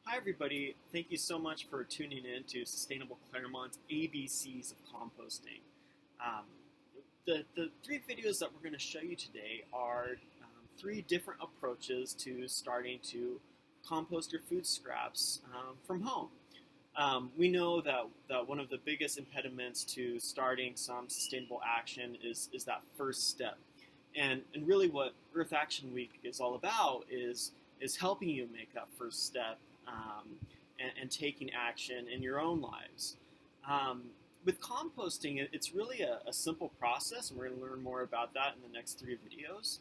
Hi everybody, thank you so much for tuning in to Sustainable Claremont's ABCs of Composting. Um, the three videos that we're going to show you today are three different approaches to starting to compost your food scraps from home. We know that one of the biggest impediments to starting some sustainable action is that first step. And really what Earth Action Week is all about is helping you make that first step and taking action in your own lives. With composting, it's really a simple process, and we're going to learn more about that in the next three videos.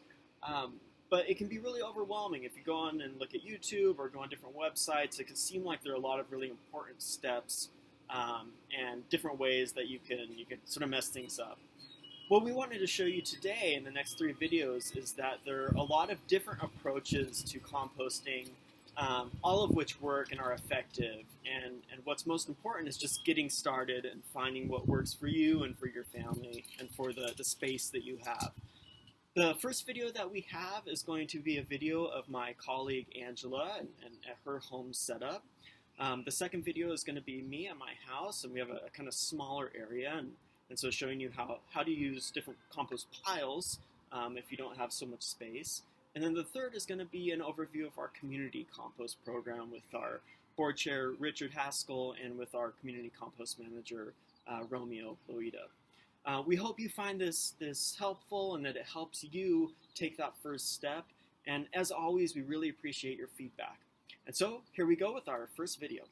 But it can be really overwhelming. If you go on and look at YouTube or go on different websites, it can seem like there are a lot of really important steps and different ways that you can sort of mess things up. What we wanted to show you today in the next three videos is that there are a lot of different approaches to composting, all of which work and are effective. And what's most important is just getting started and finding what works for you and for your family and for the space that you have. The first video that we have is going to be a video of my colleague Angela and her home setup. The second video is going to be me at my house, and we have a kind of smaller area, and so showing you how to use different compost piles if you don't have so much space. And then the third is going to be an overview of our community compost program with our board chair Richard Haskell and with our community compost manager Romeo. We hope you find this helpful and that it helps you take that first step. And as always, we really appreciate your feedback. And so here we go with our first video.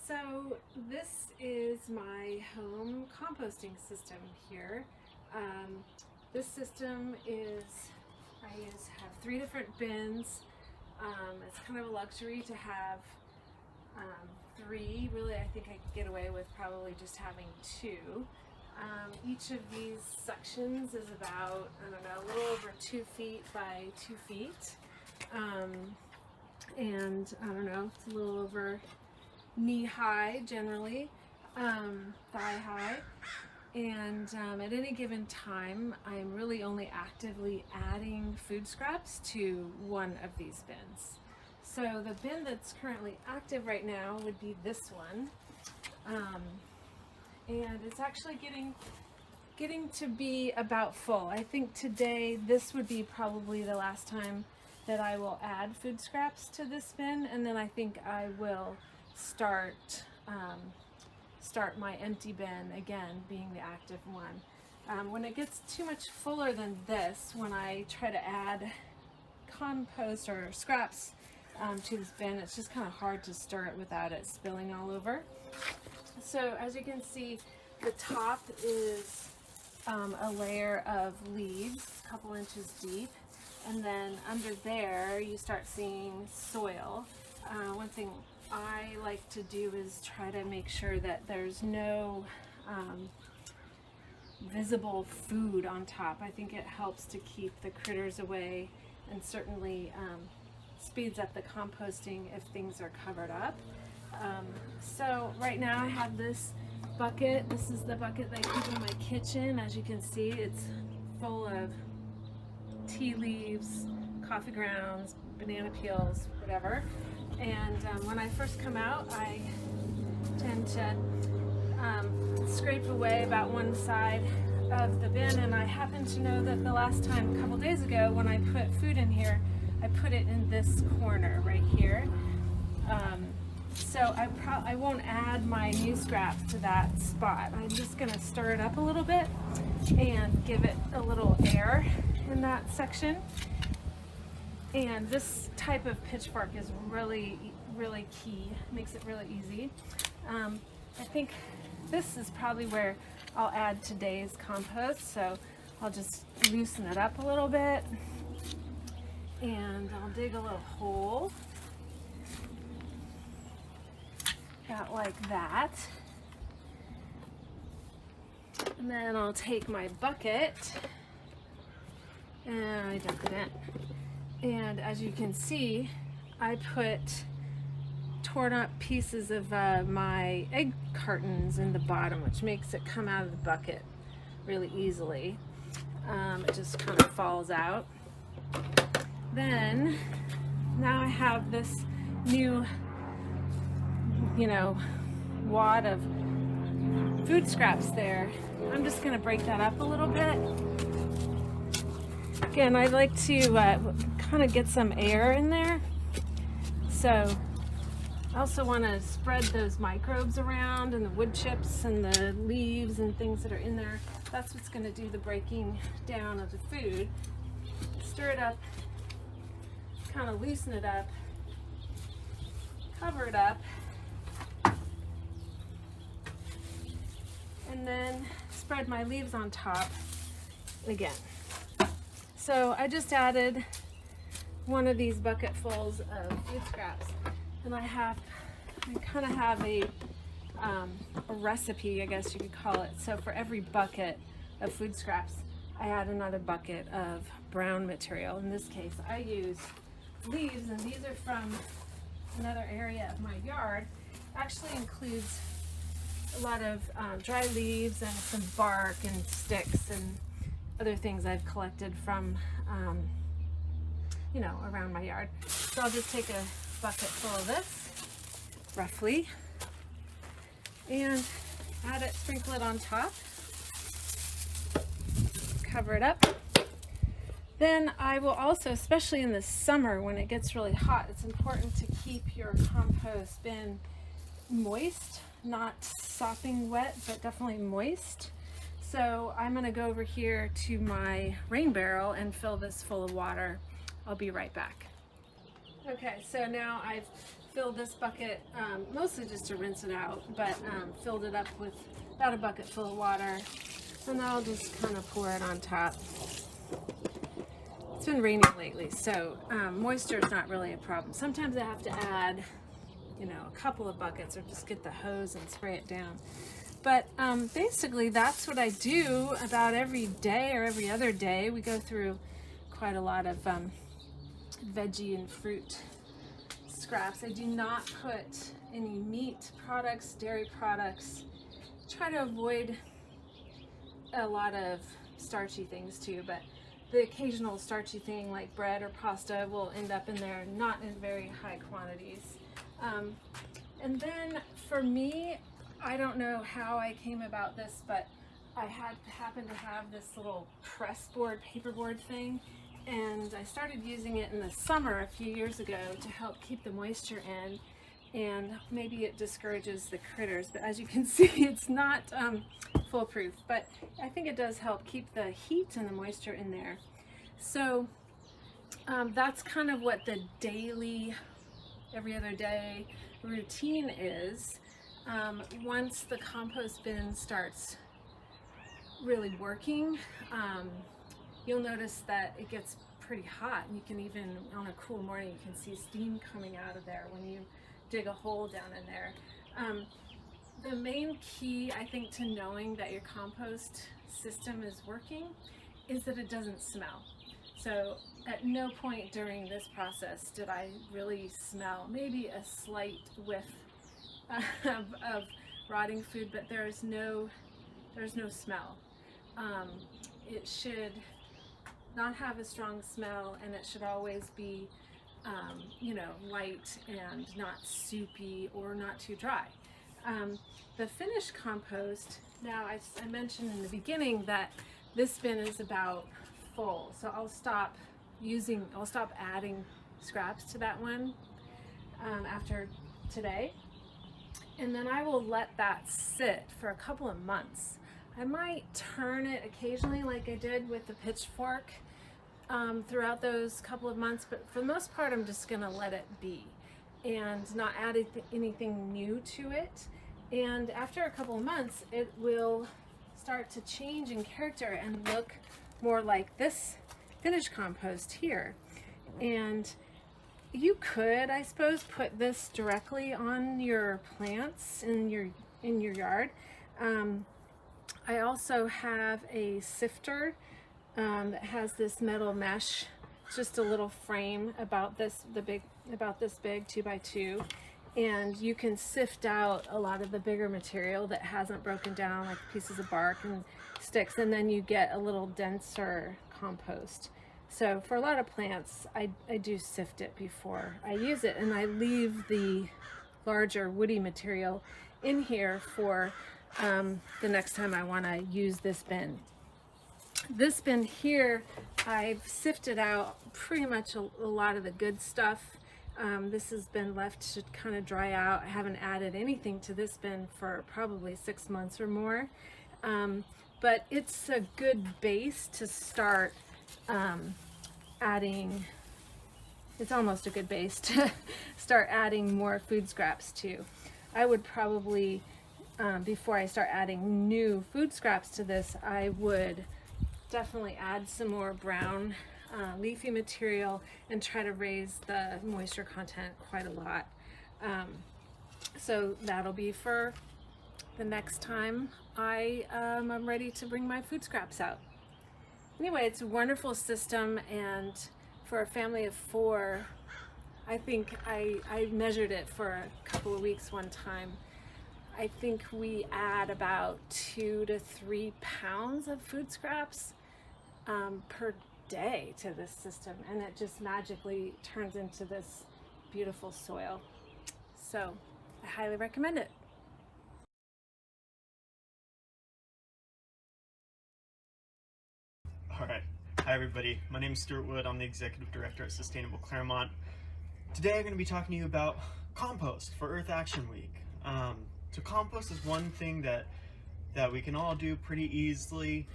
So this is my home composting system here. This system I have three different bins. It's kind of a luxury to have three. Really, I think I could get away with probably just having two. Each of these sections is about, I don't know, a little over 2 feet by 2 feet. And I don't know, it's a little over knee high generally, thigh high. And at any given time, I'm really only actively adding food scraps to one of these bins. So the bin that's currently active right now would be this one. And it's actually getting to be about full. I think today this would be probably the last time that I will add food scraps to this bin, and then I think I will start my empty bin again, being the active one. When it gets too much fuller than this, when I try to add compost or scraps to this bin, it's just kind of hard to stir it without it spilling all over. So as you can see, the top is a layer of leaves, a couple inches deep, and then under there you start seeing soil. One thing I like to do is try to make sure that there's no visible food on top. I think it helps to keep the critters away, and certainly speeds up the composting if things are covered up. So right now I have this bucket. This is the bucket that I keep in my kitchen. As you can see, it's full of tea leaves, coffee grounds, banana peels, whatever. And when I first come out, I tend to scrape away about one side of the bin, and I happen to know that the last time, a couple days ago, when I put food in here, I put it in this corner right here. So I won't add my new scraps to that spot. I'm just going to stir it up a little bit and give it a little air in that section. And this type of pitchfork is really, really key. It makes it really easy. I think this is probably where I'll add today's compost. So I'll just loosen it up a little bit, and I'll dig a little hole, about like that. And then I'll take my bucket and I dump it in. And as you can see, I put torn up pieces of my egg cartons in the bottom, which makes it come out of the bucket really easily. It just kind of falls out. Then now I have this new, wad of food scraps there. I'm just going to break that up a little bit. Again, I like to kind of get some air in there. So I also want to spread those microbes around, and the wood chips and the leaves and things that are in there. That's what's going to do the breaking down of the food. Stir it up, kind of loosen it up, cover it up, and then spread my leaves on top again. So I just added one of these bucketfuls of food scraps, and I kind of have a recipe, I guess you could call it. So for every bucket of food scraps, I add another bucket of brown material. In this case, I use leaves, and these are from another area of my yard. Actually includes a lot of dry leaves and some bark and sticks and other things I've collected from around my yard. So I'll just take a bucket full of this, roughly, and add it, sprinkle it on top, cover it up. Then I will also, especially in the summer when it gets really hot, it's important to keep your compost bin moist, not sopping wet, but definitely moist. So I'm going to go over here to my rain barrel and fill this full of water. I'll be right back. Okay, so now I've filled this bucket, mostly just to rinse it out, but filled it up with about a bucket full of water. So now I'll just kind of pour it on top. It's been raining lately, so moisture is not really a problem. Sometimes I have to add, a couple of buckets, or just get the hose and spray it down. But basically that's what I do about every day or every other day. We go through quite a lot of veggie and fruit scraps. I do not put any meat products, dairy products. Try to avoid a lot of starchy things too, but the occasional starchy thing like bread or pasta will end up in there, not in very high quantities. And then for me, I don't know how I came about this, but I happened to have this little press board, paperboard thing, and I started using it in the summer a few years ago to help keep the moisture in, and maybe it discourages the critters, but as you can see, it's not foolproof, but I think it does help keep the heat and the moisture in there. So that's kind of what the daily, every other day routine is. Once the compost bin starts really working, you'll notice that it gets pretty hot. You can even, on a cool morning, you can see steam coming out of there when you dig a hole down in there. The main key, I think, to knowing that your compost system is working is that it doesn't smell. So at no point during this process did I really smell, maybe a slight whiff of rotting food, but there's no smell. It should not have a strong smell, and it should always be light and not soupy or not too dry. The finished compost, now I mentioned in the beginning that this bin is about full, so I'll stop adding scraps to that one after today, and then I will let that sit for a couple of months. I might turn it occasionally like I did with the pitchfork throughout those couple of months, but for the most part I'm just gonna let it be and not add anything new to it. And after a couple of months it will start to change in character and look more like this finished compost here. And you could, I suppose, put this directly on your plants in your yard. I also have a sifter that has this metal mesh, just a little frame about this big, 2x2, and you can sift out a lot of the bigger material that hasn't broken down, like pieces of bark and sticks, and then you get a little denser compost. So for a lot of plants, I do sift it before I use it, and I leave the larger woody material in here for the next time I want to use this bin. This bin here, I've sifted out pretty much a lot of the good stuff. This has been left to kind of dry out. I haven't added anything to this bin for probably 6 months or more. But it's a good base to start adding. It's almost a good base to start adding more food scraps to. I would probably, before I start adding new food scraps to this, I would definitely add some more brown leafy material and try to raise the moisture content quite a lot. So that'll be for the next time I'm ready to bring my food scraps out. Anyway, it's a wonderful system, and for a family of 4, I think I measured it for a couple of weeks one time. I think we add about 2 to 3 pounds of food scraps per day to this system, and it just magically turns into this beautiful soil. So I highly recommend it. All right. Hi, everybody. My name is Stuart Wood. I'm the Executive Director at Sustainable Claremont. Today I'm going to be talking to you about compost for Earth Action Week. So compost is one thing that we can all do pretty easily.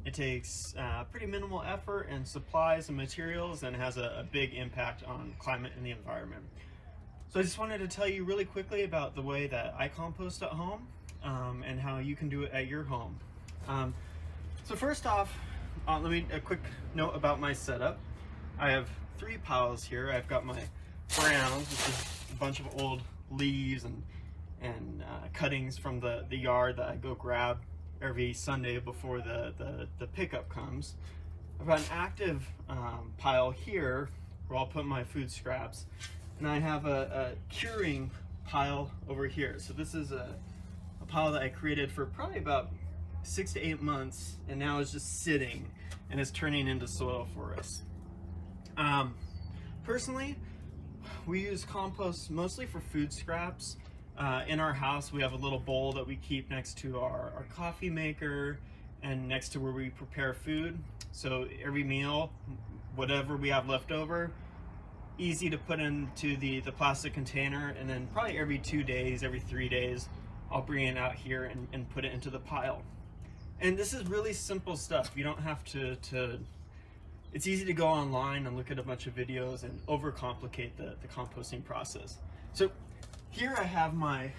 It takes pretty minimal effort and supplies and materials, and has a big impact on climate and the environment. So I just wanted to tell you really quickly about the way that I compost at home, and how you can do it at your home. So first off, let me a quick note about my setup. I have 3 piles here. I've got my browns, which is a bunch of old leaves and cuttings from the yard that I go grab every Sunday before the pickup comes. I've got an active pile here where I'll put my food scraps, and I have a curing pile over here. So this is a pile that I created for probably about 6 to 8 months, and now it's just sitting and is turning into soil for us. Personally, we use compost mostly for food scraps. In our house, we have a little bowl that we keep next to our coffee maker and next to where we prepare food. So every meal, whatever we have left over, easy to put into the plastic container, and then probably every 2 days, every 3 days, I'll bring it out here and put it into the pile. And this is really simple stuff. You don't have to it's easy to go online and look at a bunch of videos and overcomplicate the composting process. So here I have my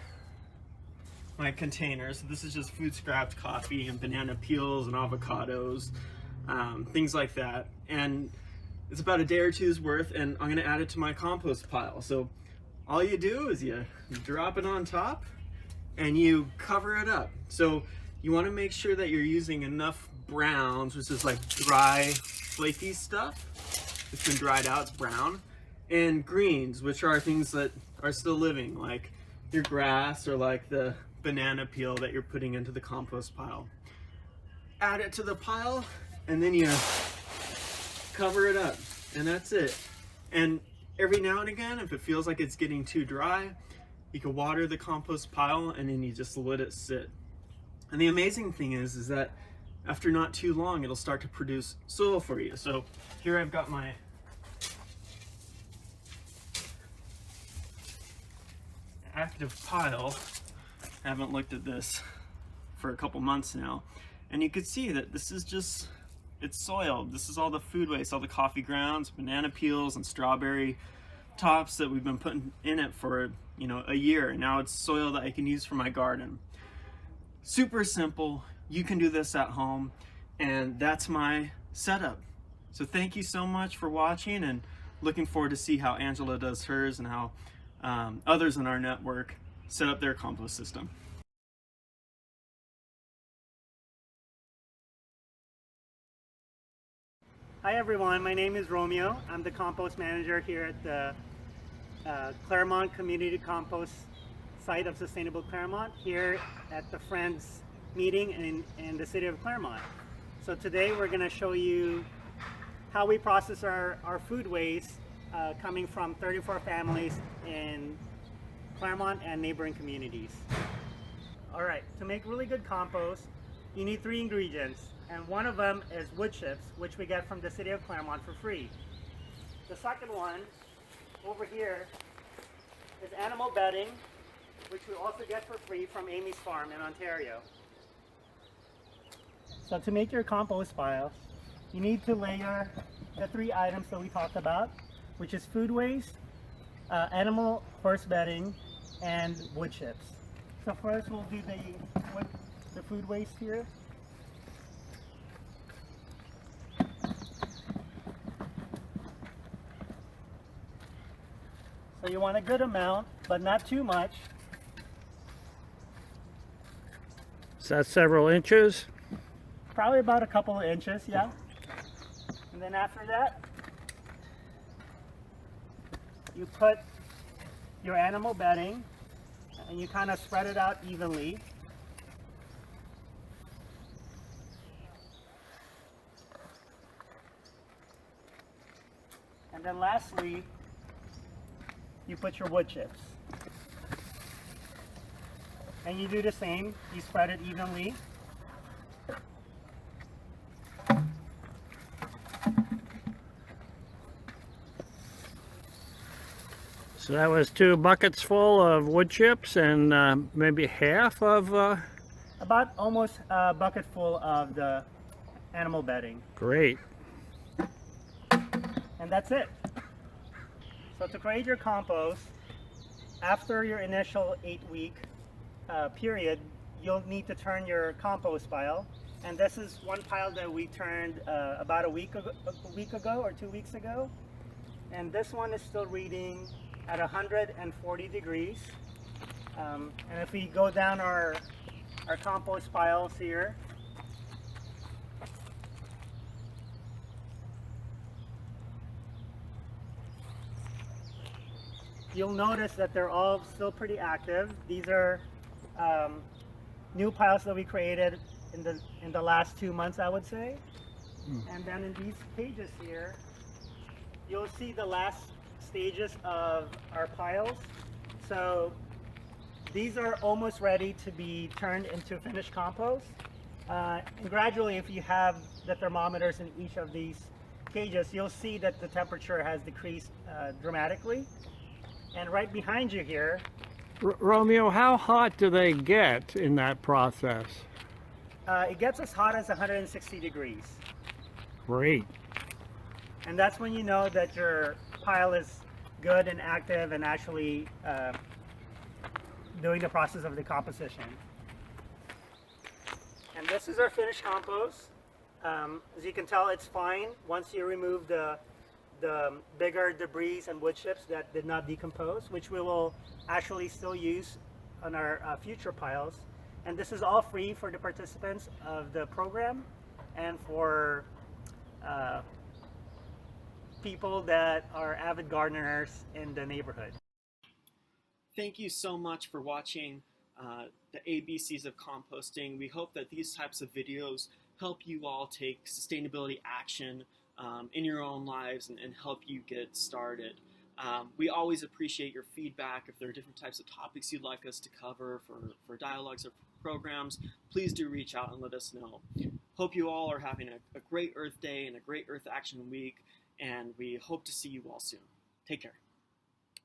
containers. So this is just food scraps, coffee, and banana peels and avocados, things like that. And it's about a day or two's worth, and I'm gonna add it to my compost pile. So all you do is you drop it on top and you cover it up. So you wanna make sure that you're using enough browns, which is like dry, flaky stuff. It's been dried out, it's brown. And greens, which are things that are still living, like your grass or like the banana peel that you're putting into the compost pile. Add it to the pile, and then you cover it up, and that's it. And every now and again, if it feels like it's getting too dry, you can water the compost pile, and then you just let it sit. And the amazing thing is that after not too long, it'll start to produce soil for you. So here I've got my active pile. I haven't looked at this for a couple months now, and you can see that this is just, it's soil. This is all the food waste, all the coffee grounds, banana peels, and strawberry tops that we've been putting in it for, you know, a year, and now it's soil that I can use for my garden. Super simple. You can do this at home, and that's my setup. So thank you so much for watching, and looking forward to see how Angela does hers and how others in our network set up their compost system. Hi everyone, my name is Romeo. I'm the compost manager here at the Claremont Community Compost site of Sustainable Claremont here at the Friends meeting in the city of Claremont. So today we're going to show you how we process our food waste coming from 34 families in Claremont and neighboring communities. All right, to make really good compost, you need 3 ingredients, and one of them is wood chips, which we get from the city of Claremont for free. The second one over here is animal bedding, which we also get for free from Amy's farm in Ontario. So to make your compost pile, you need to layer the 3 items that we talked about, which is food waste, animal horse bedding, and wood chips. So first we'll do the food waste here. So you want a good amount, but not too much. So that's several inches? Probably about a couple of inches, yeah. And then after that, you put your animal bedding and you kind of spread it out evenly. And then lastly, you put your wood chips. And you do the same, you spread it evenly. So that was 2 buckets full of wood chips and maybe half of... About almost a bucket full of the animal bedding. Great. And that's it. So to create your compost, after your initial 8-week period, you'll need to turn your compost pile. And this is one pile that we turned about a week ago or 2 weeks ago. And this one is still reading at 140 degrees. And if we go down our compost piles here, you'll notice that they're all still pretty active. These are new piles that we created in the last 2 months, I would say. And then in these pages here, you'll see the last stages of our piles. So these are almost ready to be turned into finished compost. And gradually, if you have the thermometers in each of these cages, you'll see that the temperature has decreased dramatically. And right behind you here, Romeo, how hot do they get in that process? it gets as hot as 160 degrees. Great. And that's when you know that your pile is good and active and actually doing the process of decomposition. And this is our finished compost. As you can tell, it's fine once you remove the bigger debris and wood chips that did not decompose, which we will actually still use on our future piles. And this is all free for the participants of the program and for people that are avid gardeners in the neighborhood. Thank you so much for watching the ABCs of Composting. We hope that these types of videos help you all take sustainability action in your own lives and help you get started. We always appreciate your feedback. If there are different types of topics you'd like us to cover for dialogues or programs, please do reach out and let us know. Hope you all are having a great Earth Day and a great Earth Action Week, and we hope to see you all soon. Take care.